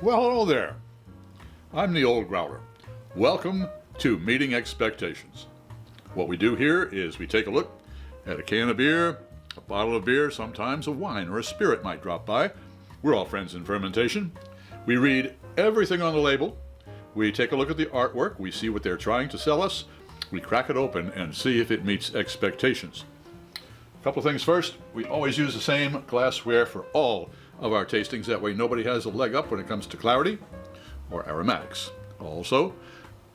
Well, hello there. I'm the old Growler. Welcome to Meeting Expectations. What we do here is we take a look at a can of beer, a bottle of beer, sometimes a wine or a spirit might drop by. We're all friends in fermentation. We read everything on the label. We take a look at the artwork. We see what they're trying to sell us. We crack it open and see if it meets expectations. A couple of things first. We always use the same glassware for all of our tastings. That way nobody has a leg up when it comes to clarity or aromatics. Also,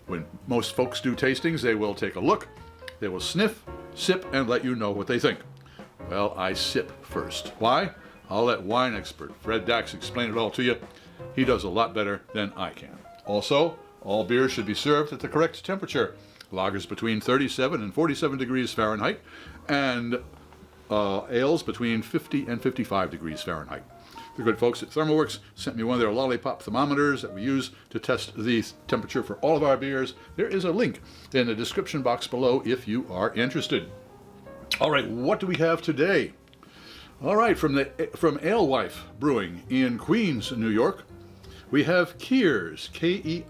when most folks do tastings, they will take a look, they will sniff, sip, and let you know what they think. Well, I sip first. Why? I'll let wine expert Fred Dax explain it all to you. He does a lot better than I can. Also, all beers should be served at the correct temperature. Lagers between 37 and 47 degrees Fahrenheit, and ales between 50 and 55 degrees Fahrenheit. The good folks at ThermoWorks sent me one of their lollipop thermometers that we use to test the temperature for all of our beers. There is a link in the description box below if you are interested. All right, what do we have today? All right, from Alewife Brewing in Queens, New York, we have Keir's, Keir''S,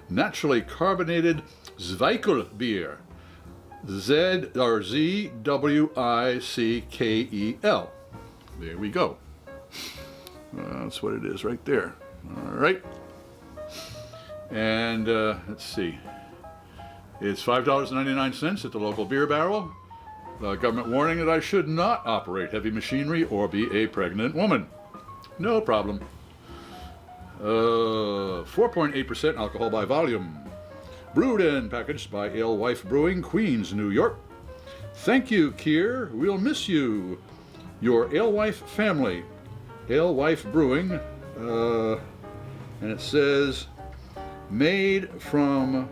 naturally carbonated Zwickel Bier, Zwickel. There we go. That's what it is right there. All right. And let's see. It's $5.99 at the local beer barrel. Government warning that I should not operate heavy machinery or be a pregnant woman. No problem. 4.8% alcohol by volume. Brewed and packaged by Alewife Brewing, Queens, New York. Thank you, Keir. We'll miss you. Your Alewife family. Alewife Brewing. And it says, made from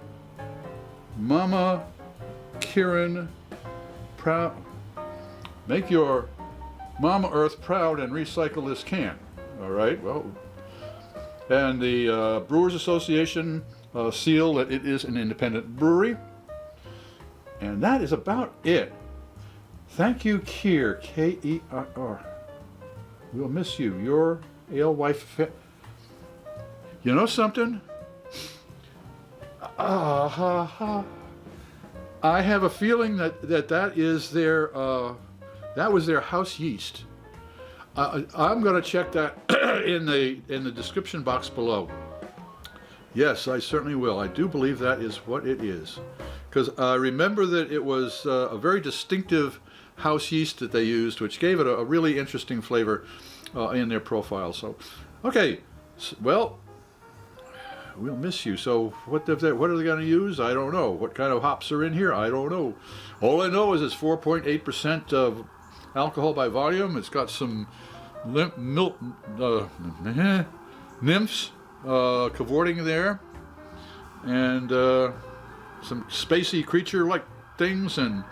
Mama Kieran proud. Make your Mama Earth proud and recycle this can. All right, well. And the Brewers Association seal that it is an independent brewery. And that is about it. Thank you, Keir, Keir. We'll miss you. Your Alewife. You know something? I have a feeling that is their that was their house yeast. I'm going to check that in the description box below. Yes, I certainly will. I do believe that is what it is, because I remember that it was a very distinctive house yeast that they used, which gave it a really interesting flavor in their profile. So, okay, well, we'll miss you. So what are they going to use? I don't know. What kind of hops are in here? I don't know. All I know is it's 4.8% of alcohol by volume. It's got some nymphs cavorting there, and some spacey creature-like things. And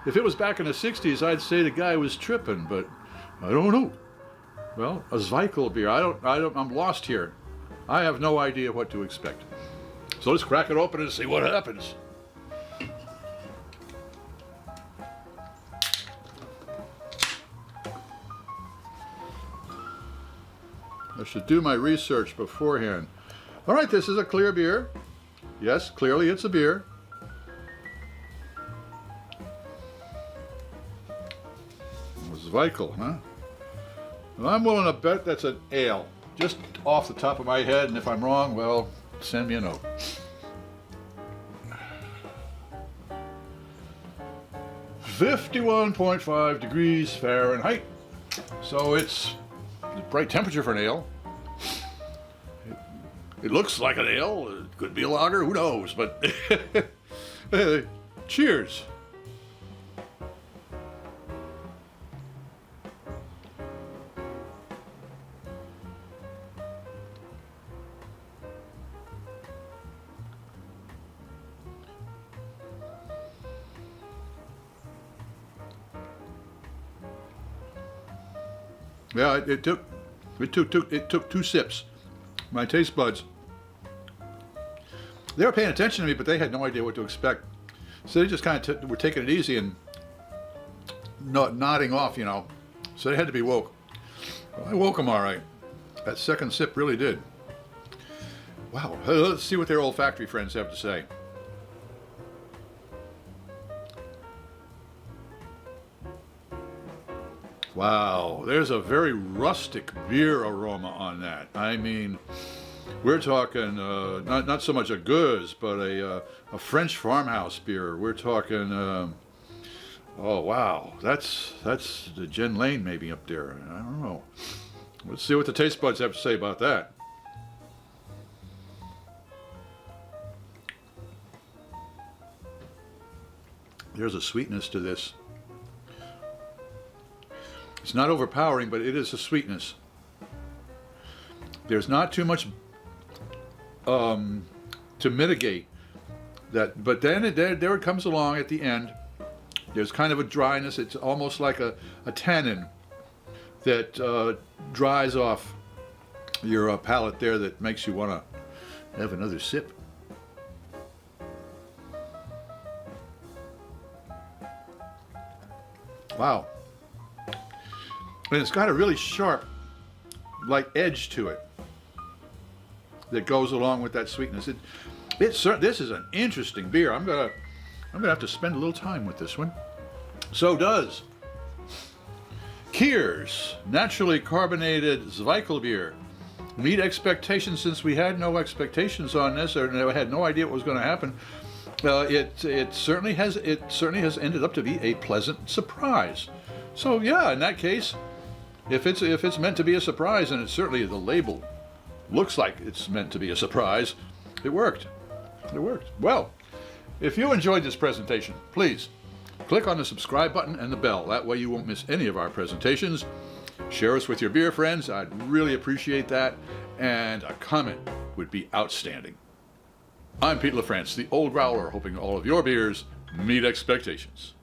if it was back in the 60s, I'd say the guy was tripping, but I don't know. Well, a Zwickel beer. I'm lost here. I have no idea what to expect. So let's crack it open and see what happens. I should do my research beforehand. All right, this is a clear beer. Yes, clearly it's a beer. Zwickel, huh? Well, I'm willing to bet that's an ale, just off the top of my head, and if I'm wrong, well, send me a note. "51.5 degrees Fahrenheit." So it's the right temperature for an ale. It looks like an ale. It could be a lager, who knows, but cheers. Yeah, it took 2 sips. My taste buds, they were paying attention to me, but they had no idea what to expect. So they just kind of were taking it easy and nodding off, So they had to be woke. Well, I woke them all right. That second sip really did. Wow. Let's see what their olfactory friends have to say. Wow, there's a very rustic beer aroma on that. I mean, we're talking not so much a Gueuze, but a French farmhouse beer. We're talking, oh wow, that's the Jen Lane maybe up there. I don't know. Let's see what the taste buds have to say about that. There's a sweetness to this. It's not overpowering, but it is a sweetness. There's not too much to mitigate that, but then there it comes along at the end. There's kind of a dryness. It's almost like a tannin that dries off your palate there, that makes you want to have another sip. Wow. And it's got a really sharp, like, edge to it that goes along with that sweetness. This is an interesting beer. I'm gonna have to spend a little time with this one. So does Keir's naturally carbonated Zwickel Bier. Meet expectations, since we had no expectations on this, or had no idea what was going to happen. It certainly has ended up to be a pleasant surprise. So yeah, in that case, if it's meant to be a surprise, and it's certainly, the label looks like it's meant to be a surprise, it worked. It worked. Well, if you enjoyed this presentation, please click on the subscribe button and the bell. That way you won't miss any of our presentations. Share us with your beer friends. I'd really appreciate that. And a comment would be outstanding. I'm Pete LaFrance, the Old Growler, hoping all of your beers meet expectations.